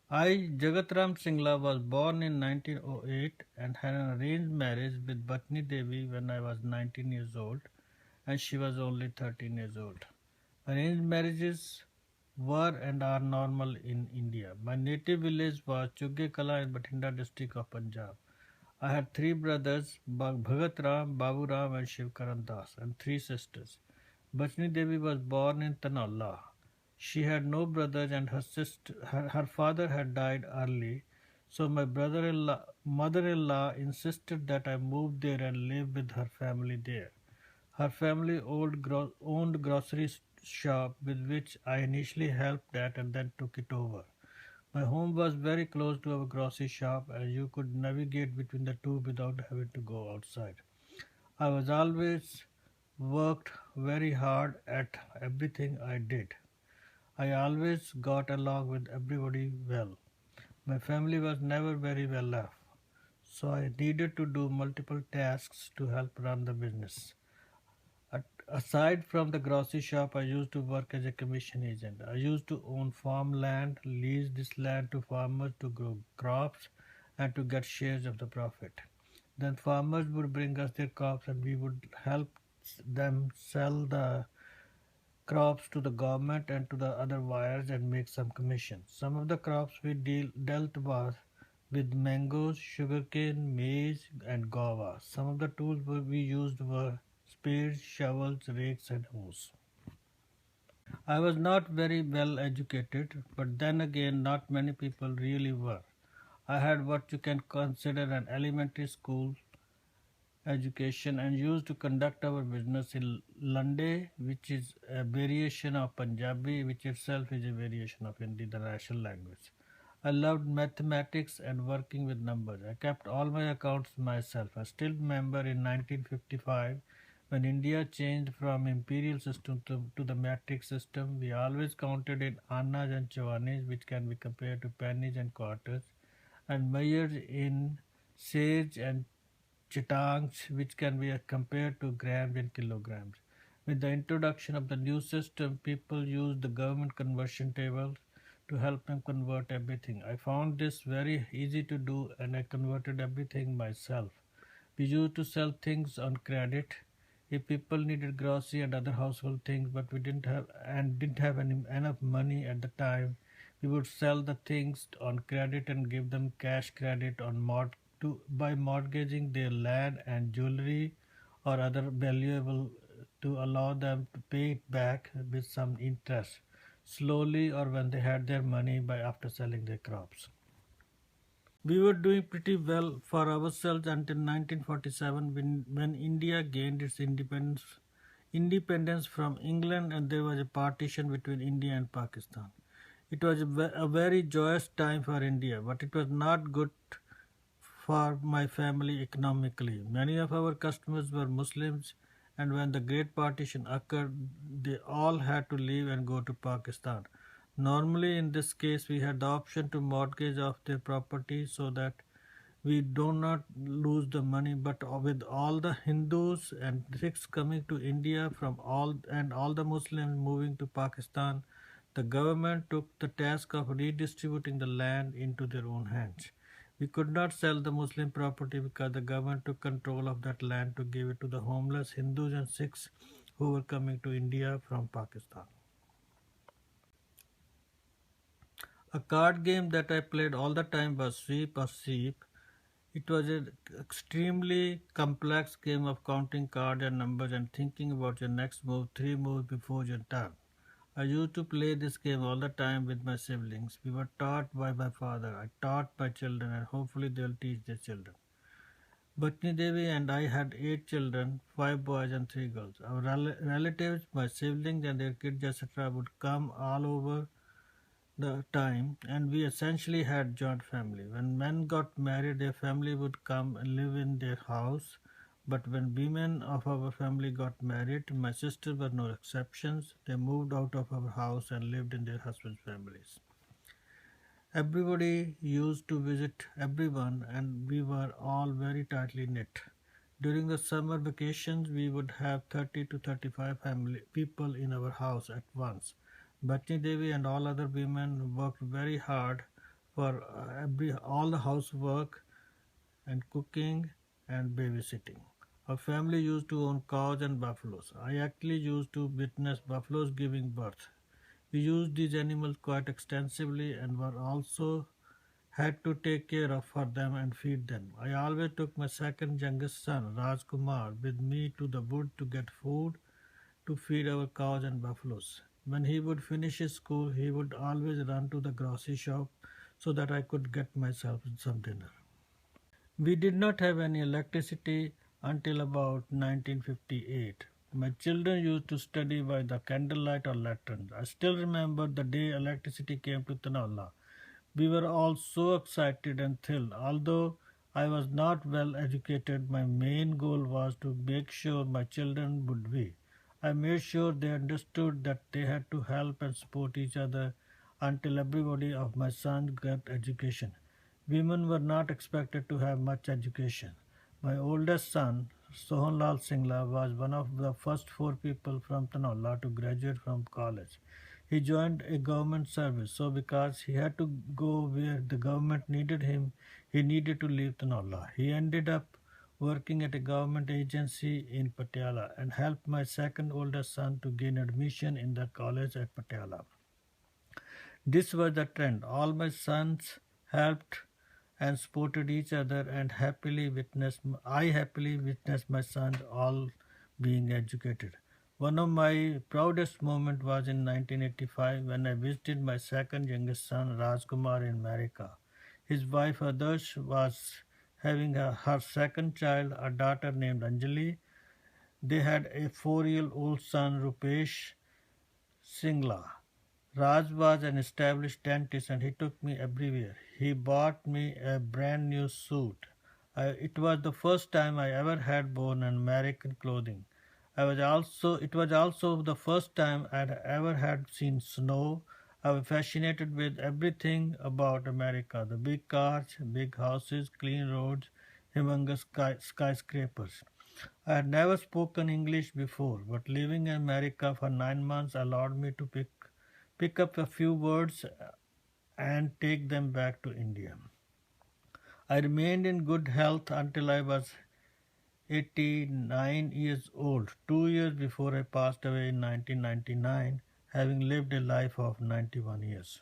I, Jagat Ram Singla, was born in 1908 and had an arranged marriage with Bhatni Devi when I was 19 years old and she was only 13 years old. Arranged marriages were and are normal in India. My native village was Chugge Kala in Bathinda district of Punjab. I had three brothers, Bhagat Ram, Babu Ram and Shivkaran Das, and three sisters. Bachni Devi was born in Tanalla. She had no brothers and her father had died early, so my mother-in-law insisted that I move there and live with her family there. Her family owned grocery shop with which I initially helped at and then took it over. My home was very close to our grocery shop and you could navigate between the two without having to go outside. I was always worked very hard at everything I did. I always got along with everybody well. My family was never very well off, so I needed to do multiple tasks to help run the business. Aside from the grocery shop, I used to work as a commission agent. I used to own farmland, lease this land to farmers to grow crops and to get shares of the profit. Then farmers would bring us their crops and we would help them sell the crops to the government and to the other buyers and make some commission. Some of the crops we dealt with mangoes, sugarcane, maize, and guava. Some of the tools we used were spades, shovels, rakes, and hoes. I was not very well educated, but then again, not many people really were. I had what you can consider an elementary school education and used to conduct our business in Lande, which is a variation of Punjabi, which itself is a variation of Hindi, the national language. I loved mathematics and working with numbers. I kept all my accounts myself. I still remember in 1955 when India changed from imperial system to the metric system, we always counted in annas and chawanis, which can be compared to pennies and quarters, and measured in sage and chitangs, which can be compared to grams and kilograms. With the introduction of the new system, people used the government conversion tables to help them convert everything. I found this very easy to do and I converted everything myself. We used to sell things on credit. If people needed grocery and other household things, but we didn't have enough money at the time, we would sell the things on credit and give them cash credit on by mortgaging their land and jewelry or other valuable to allow them to pay it back with some interest slowly or when they had their money by after selling their crops. We were doing pretty well for ourselves until 1947 when India gained its independence from England and there was a partition between India and Pakistan. It was a very joyous time for India, but it was not good for my family economically. Many of our customers were Muslims, and when the Great Partition occurred, they all had to leave and go to Pakistan. Normally, in this case, we had the option to mortgage off their property so that we do not lose the money. But with all the Hindus and Sikhs coming to India from all the Muslims moving to Pakistan, the government took the task of redistributing the land into their own hands. We could not sell the Muslim property because the government took control of that land to give it to the homeless Hindus and Sikhs who were coming to India from Pakistan. A card game that I played all the time was Sweep or Sheep. It was an extremely complex game of counting cards and numbers and thinking about your next move 3 moves before your turn. I used to play this game all the time with my siblings. We were taught by my father. I taught my children and hopefully they'll teach their children. Bhatni Devi and I had 8 children, 5 boys and 3 girls. Our relatives, my siblings and their kids, etc. would come all over the time and we essentially had joint family. When men got married, their family would come and live in their house. But when women of our family got married, my sisters were no exceptions. They moved out of our house and lived in their husbands' families. Everybody used to visit everyone and we were all very tightly knit. During the summer vacations, we would have 30 to 35 family people in our house at once. Bhatni Devi and all other women worked very hard for every all the housework and cooking and babysitting. Our family used to own cows and buffaloes. I actually used to witness buffaloes giving birth. We used these animals quite extensively and were also had to take care of for them and feed them. I always took my second youngest son, Raj Kumar, with me to the wood to get food to feed our cows and buffaloes. When he would finish his school, he would always run to the grocery shop so that I could get myself some dinner. We did not have any electricity until about 1958. My children used to study by the candlelight or lanterns. I still remember the day electricity came to Tanola. We were all so excited and thrilled. Although I was not well educated, my main goal was to make sure my children would be. I made sure they understood that they had to help and support each other until everybody of my sons got education. Women were not expected to have much education. My oldest son, Sohanlal Singla, was one of the first four people from Tanola to graduate from college. He joined a government service, so because he had to go where the government needed him, he needed to leave Tanola. He ended up working at a government agency in Patiala and helped my second oldest son to gain admission in the college at Patiala. This was the trend. All my sons helped and supported each other and happily witnessed my sons all being educated. One of my proudest moments was in 1985 when I visited my second youngest son Raj Kumar in America. His wife Adarsh was having her second child, a daughter named Anjali. They had a 4-year-old son Rupesh Singla. Raj was an established dentist and he took me everywhere. He bought me a brand new suit. It was the first time I ever had worn an American clothing. It was also the first time I had ever had seen snow. I was fascinated with everything about America: the big cars, big houses, clean roads, humongous skyscrapers. I had never spoken English before, but living in America for 9 months allowed me to pick up a few words and take them back to India. I remained in good health until I was 89 years old, 2 years before I passed away in 1999, having lived a life of 91 years.